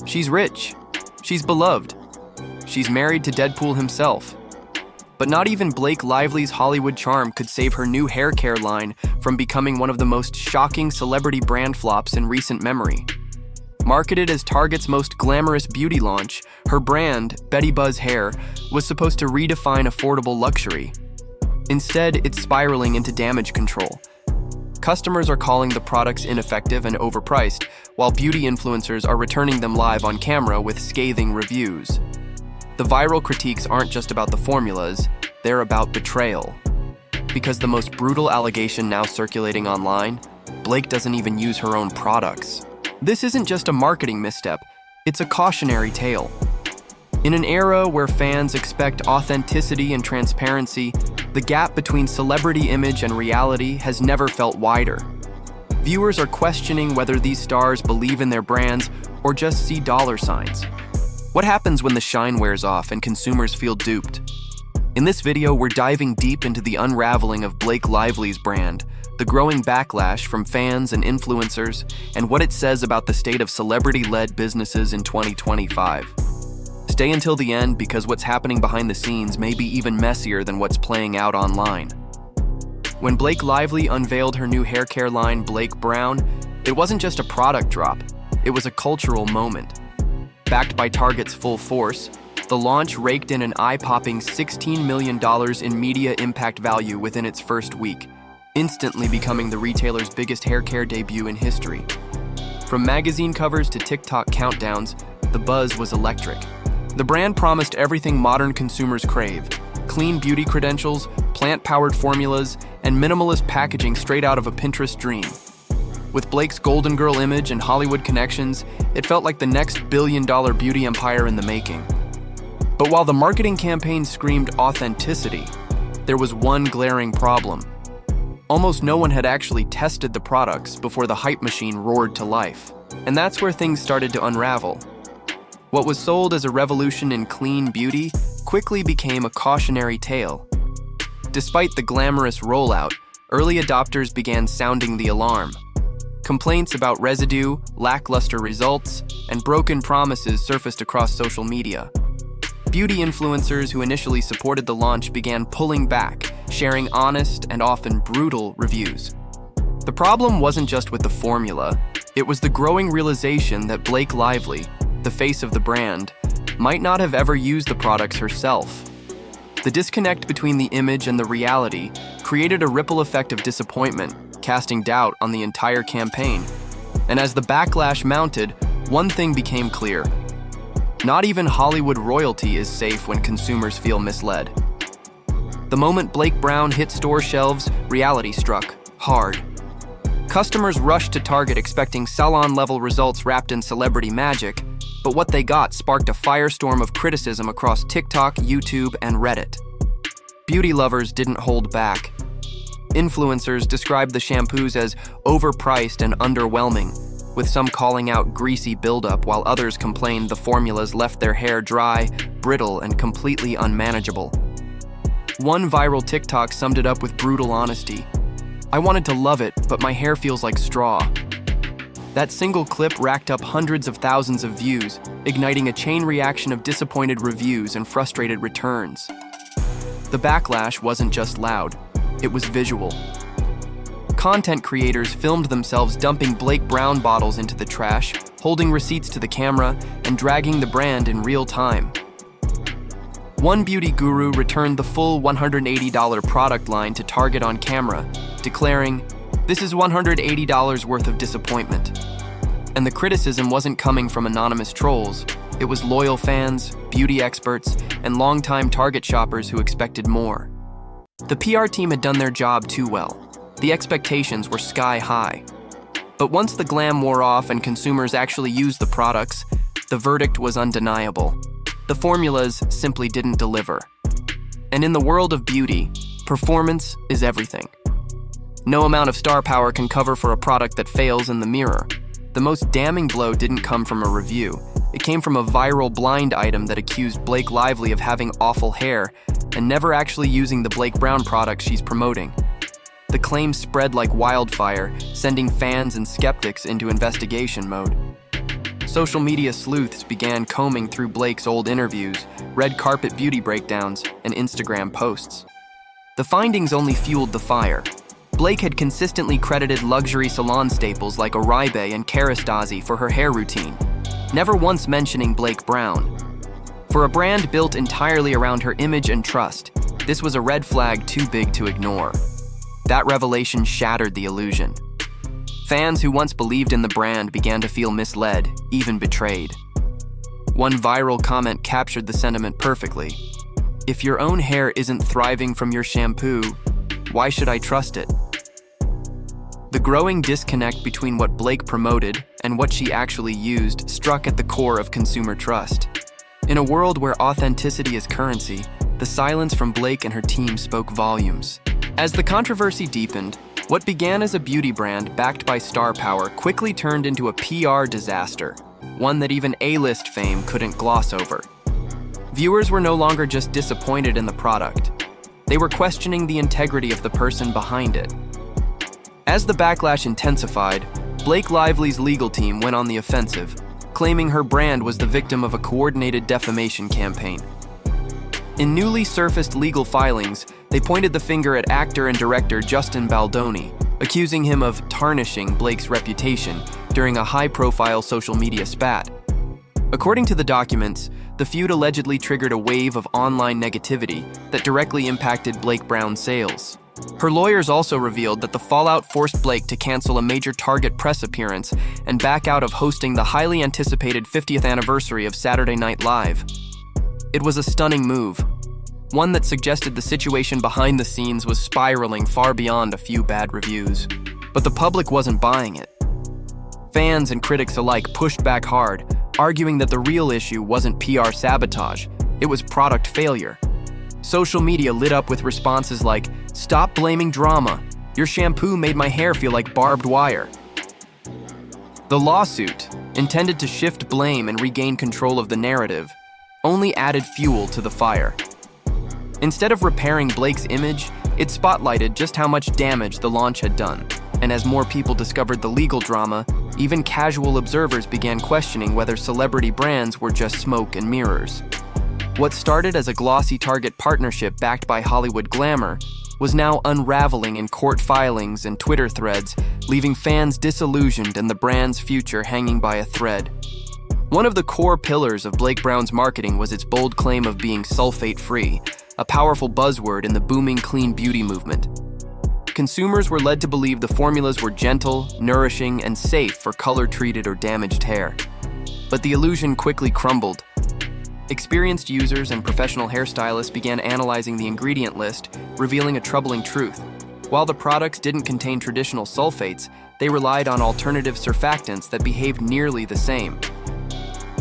She's rich. She's beloved. She's married to Deadpool himself. But not even Blake Lively's Hollywood charm could save her new haircare line from becoming one of the most shocking celebrity brand flops in recent memory. Marketed as Target's most glamorous beauty launch, her brand, Betty Buzz Hair, was supposed to redefine affordable luxury. Instead, it's spiraling into damage control. Customers are calling the products ineffective and overpriced, while beauty influencers are returning them live on camera with scathing reviews. The viral critiques aren't just about the formulas, they're about betrayal. Because the most brutal allegation now circulating online, Blake doesn't even use her own products. This isn't just a marketing misstep, it's a cautionary tale. In an era where fans expect authenticity and transparency, the gap between celebrity image and reality has never felt wider. Viewers are questioning whether these stars believe in their brands or just see dollar signs. What happens when the shine wears off and consumers feel duped? In this video, we're diving deep into the unraveling of Blake Lively's brand, the growing backlash from fans and influencers, and what it says about the state of celebrity-led businesses in 2025. Stay until the end because what's happening behind the scenes may be even messier than what's playing out online. When Blake Lively unveiled her new haircare line, Blake Brown, it wasn't just a product drop, it was a cultural moment. Backed by Target's full force, the launch raked in an eye-popping $16 million in media impact value within its first week, instantly becoming the retailer's biggest haircare debut in history. From magazine covers to TikTok countdowns, the buzz was electric. The brand promised everything modern consumers crave: clean beauty credentials, plant-powered formulas, and minimalist packaging straight out of a Pinterest dream. With Blake's Golden Girl image and Hollywood connections, it felt like the next billion-dollar beauty empire in the making. But while the marketing campaign screamed authenticity, there was one glaring problem. Almost no one had actually tested the products before the hype machine roared to life. And that's where things started to unravel. What was sold as a revolution in clean beauty quickly became a cautionary tale. Despite the glamorous rollout, early adopters began sounding the alarm. Complaints about residue, lackluster results, and broken promises surfaced across social media. Beauty influencers who initially supported the launch began pulling back, sharing honest and often brutal reviews. The problem wasn't just with the formula, it was the growing realization that Blake Lively, the face of the brand, might not have ever used the products herself. The disconnect between the image and the reality created a ripple effect of disappointment, casting doubt on the entire campaign. And as the backlash mounted, one thing became clear. Not even Hollywood royalty is safe when consumers feel misled. The moment Blake Brown hit store shelves, reality struck hard. Customers rushed to Target expecting salon-level results wrapped in celebrity magic, but what they got sparked a firestorm of criticism across TikTok, YouTube, and Reddit. Beauty lovers didn't hold back. Influencers described the shampoos as overpriced and underwhelming, with some calling out greasy buildup while others complained the formulas left their hair dry, brittle, and completely unmanageable. One viral TikTok summed it up with brutal honesty. "I wanted to love it, but my hair feels like straw." That single clip racked up hundreds of thousands of views, igniting a chain reaction of disappointed reviews and frustrated returns. The backlash wasn't just loud, it was visual. Content creators filmed themselves dumping Blake Brown bottles into the trash, holding receipts to the camera, and dragging the brand in real time. One beauty guru returned the full $180 product line to Target on camera, declaring, "This is $180 worth of disappointment." And the criticism wasn't coming from anonymous trolls. It was loyal fans, beauty experts, and longtime Target shoppers who expected more. The PR team had done their job too well. The expectations were sky high. But once the glam wore off and consumers actually used the products, the verdict was undeniable. The formulas simply didn't deliver. And in the world of beauty, performance is everything. No amount of star power can cover for a product that fails in the mirror. The most damning blow didn't come from a review. It came from a viral blind item that accused Blake Lively of having awful hair and never actually using the Blake Brown products she's promoting. The claim spread like wildfire, sending fans and skeptics into investigation mode. Social media sleuths began combing through Blake's old interviews, red carpet beauty breakdowns, and Instagram posts. The findings only fueled the fire. Blake had consistently credited luxury salon staples like Oribe and Kerastase for her hair routine, never once mentioning Blake Brown. For a brand built entirely around her image and trust, this was a red flag too big to ignore. That revelation shattered the illusion. Fans who once believed in the brand began to feel misled, even betrayed. One viral comment captured the sentiment perfectly. If your own hair isn't thriving from your shampoo, why should I trust it? The growing disconnect between what Blake promoted and what she actually used struck at the core of consumer trust. In a world where authenticity is currency, the silence from Blake and her team spoke volumes. As the controversy deepened, what began as a beauty brand backed by star power quickly turned into a PR disaster, one that even A-list fame couldn't gloss over. Viewers were no longer just disappointed in the product. They were questioning the integrity of the person behind it. As the backlash intensified, Blake Lively's legal team went on the offensive, claiming her brand was the victim of a coordinated defamation campaign. In newly surfaced legal filings, they pointed the finger at actor and director Justin Baldoni, accusing him of tarnishing Blake's reputation during a high-profile social media spat. According to the documents, the feud allegedly triggered a wave of online negativity that directly impacted Blake Brown's sales. Her lawyers also revealed that the fallout forced Blake to cancel a major Target press appearance and back out of hosting the highly anticipated 50th anniversary of Saturday Night Live. It was a stunning move, one that suggested the situation behind the scenes was spiraling far beyond a few bad reviews. But the public wasn't buying it. Fans and critics alike pushed back hard, arguing that the real issue wasn't PR sabotage, it was product failure. Social media lit up with responses like, "Stop blaming drama. Your shampoo made my hair feel like barbed wire." The lawsuit, intended to shift blame and regain control of the narrative, only added fuel to the fire. Instead of repairing Blake's image, it spotlighted just how much damage the launch had done. And as more people discovered the legal drama, even casual observers began questioning whether celebrity brands were just smoke and mirrors. What started as a glossy Target partnership backed by Hollywood glamour was now unraveling in court filings and Twitter threads, leaving fans disillusioned and the brand's future hanging by a thread. One of the core pillars of Blake Brown's marketing was its bold claim of being sulfate-free, a powerful buzzword in the booming clean beauty movement. Consumers were led to believe the formulas were gentle, nourishing, and safe for color-treated or damaged hair. But the illusion quickly crumbled. Experienced users and professional hairstylists began analyzing the ingredient list, revealing a troubling truth. While the products didn't contain traditional sulfates, they relied on alternative surfactants that behaved nearly the same.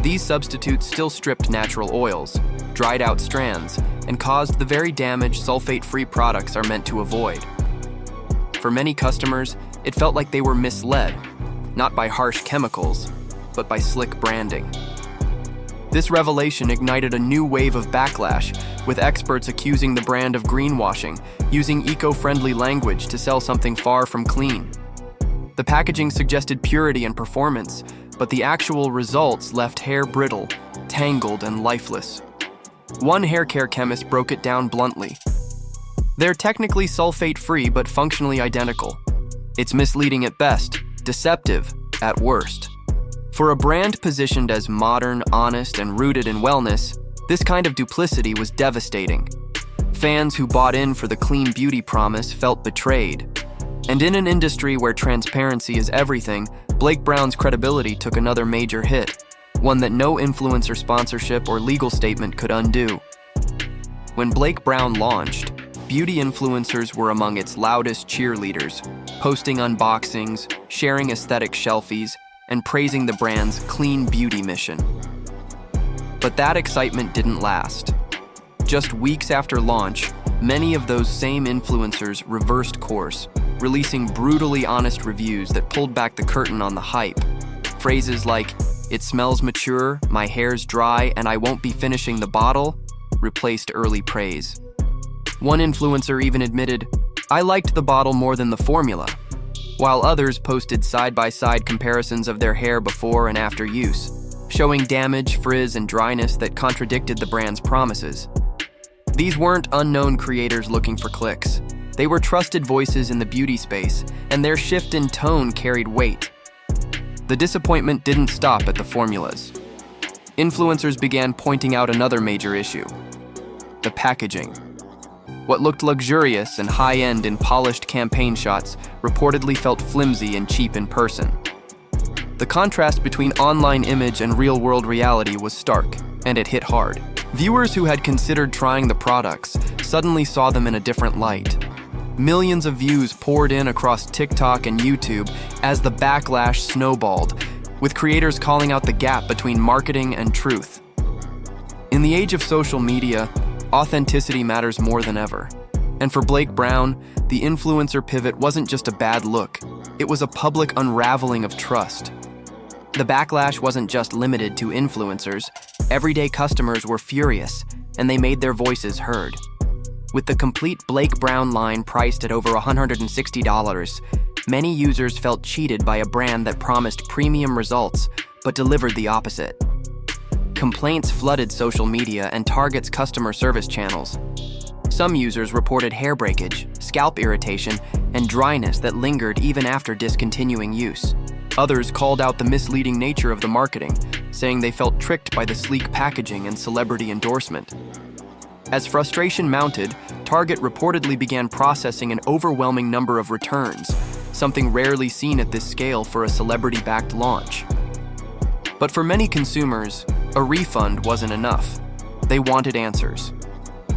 These substitutes still stripped natural oils, dried out strands, and caused the very damage sulfate-free products are meant to avoid. For many customers, it felt like they were misled, not by harsh chemicals, but by slick branding. This revelation ignited a new wave of backlash, with experts accusing the brand of greenwashing, using eco-friendly language to sell something far from clean. The packaging suggested purity and performance, but the actual results left hair brittle, tangled, and lifeless. One haircare chemist broke it down bluntly. They're technically sulfate-free but functionally identical. It's misleading at best, deceptive at worst. For a brand positioned as modern, honest, and rooted in wellness, this kind of duplicity was devastating. Fans who bought in for the clean beauty promise felt betrayed. And in an industry where transparency is everything, Blake Brown's credibility took another major hit, one that no influencer sponsorship or legal statement could undo. When Blake Brown launched, beauty influencers were among its loudest cheerleaders, posting unboxings, sharing aesthetic shelfies, and praising the brand's clean beauty mission. But that excitement didn't last. Just weeks after launch, many of those same influencers reversed course, releasing brutally honest reviews that pulled back the curtain on the hype. Phrases like, "It smells mature, my hair's dry, and I won't be finishing the bottle," replaced early praise. One influencer even admitted, "I liked the bottle more than the formula," while others posted side-by-side comparisons of their hair before and after use. showing damage, frizz, and dryness that contradicted the brand's promises. These weren't unknown creators looking for clicks. They were trusted voices in the beauty space, and their shift in tone carried weight. The disappointment didn't stop at the formulas. Influencers began pointing out another major issue: the packaging. What looked luxurious and high-end in polished campaign shots reportedly felt flimsy and cheap in person. The contrast between online image and real-world reality was stark, and it hit hard. Viewers who had considered trying the products suddenly saw them in a different light. Millions of views poured in across TikTok and YouTube as the backlash snowballed, with creators calling out the gap between marketing and truth. In the age of social media, authenticity matters more than ever. And for Blake Brown, the influencer pivot wasn't just a bad look, it was a public unraveling of trust. The backlash wasn't just limited to influencers. Everyday customers were furious, and they made their voices heard. With the complete Blake Brown line priced at over $160, many users felt cheated by a brand that promised premium results but delivered the opposite. Complaints flooded social media and Target's customer service channels. Some users reported hair breakage, scalp irritation, and dryness that lingered even after discontinuing use. Others called out the misleading nature of the marketing, saying they felt tricked by the sleek packaging and celebrity endorsement. As frustration mounted, Target reportedly began processing an overwhelming number of returns, something rarely seen at this scale for a celebrity-backed launch. But for many consumers, a refund wasn't enough. They wanted answers.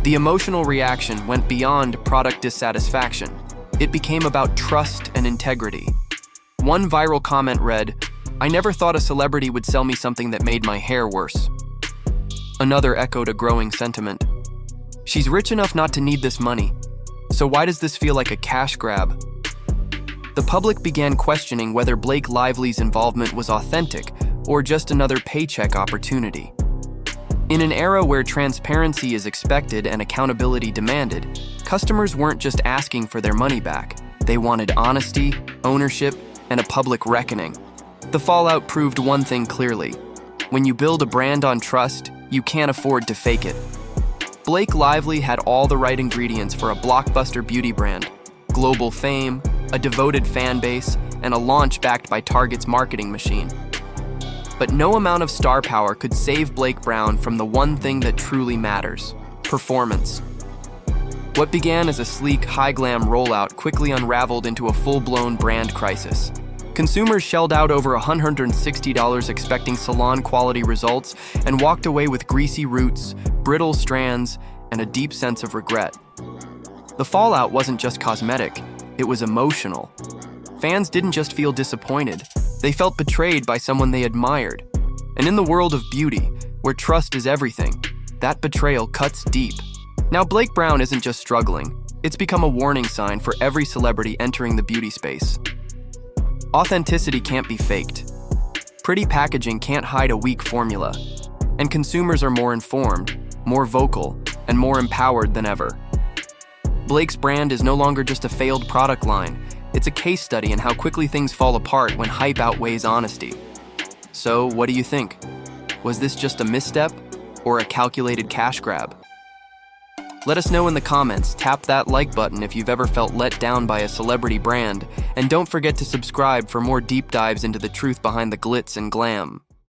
The emotional reaction went beyond product dissatisfaction. It became about trust and integrity. One viral comment read, "I never thought a celebrity would sell me something that made my hair worse." Another echoed a growing sentiment. "She's rich enough not to need this money, so why does this feel like a cash grab?" The public began questioning whether Blake Lively's involvement was authentic or just another paycheck opportunity. In an era where transparency is expected and accountability demanded, customers weren't just asking for their money back. They wanted honesty, ownership, and a public reckoning. The fallout proved one thing clearly: when you build a brand on trust, you can't afford to fake it. Blake Lively had all the right ingredients for a blockbuster beauty brand: global fame, a devoted fan base, and a launch backed by Target's marketing machine. But no amount of star power could save Blake Brown from the one thing that truly matters: performance. What began as a sleek, high-glam rollout quickly unraveled into a full-blown brand crisis. Consumers shelled out over $160 expecting salon-quality results and walked away with greasy roots, brittle strands, and a deep sense of regret. The fallout wasn't just cosmetic, it was emotional. Fans didn't just feel disappointed, they felt betrayed by someone they admired. And in the world of beauty, where trust is everything, that betrayal cuts deep. Now, Blake Brown isn't just struggling, it's become a warning sign for every celebrity entering the beauty space. Authenticity can't be faked. Pretty packaging can't hide a weak formula. And consumers are more informed, more vocal, and more empowered than ever. Blake's brand is no longer just a failed product line. It's a case study in how quickly things fall apart when hype outweighs honesty. So, what do you think? Was this just a misstep or a calculated cash grab? Let us know in the comments. Tap that like button if you've ever felt let down by a celebrity brand, and don't forget to subscribe for more deep dives into the truth behind the glitz and glam.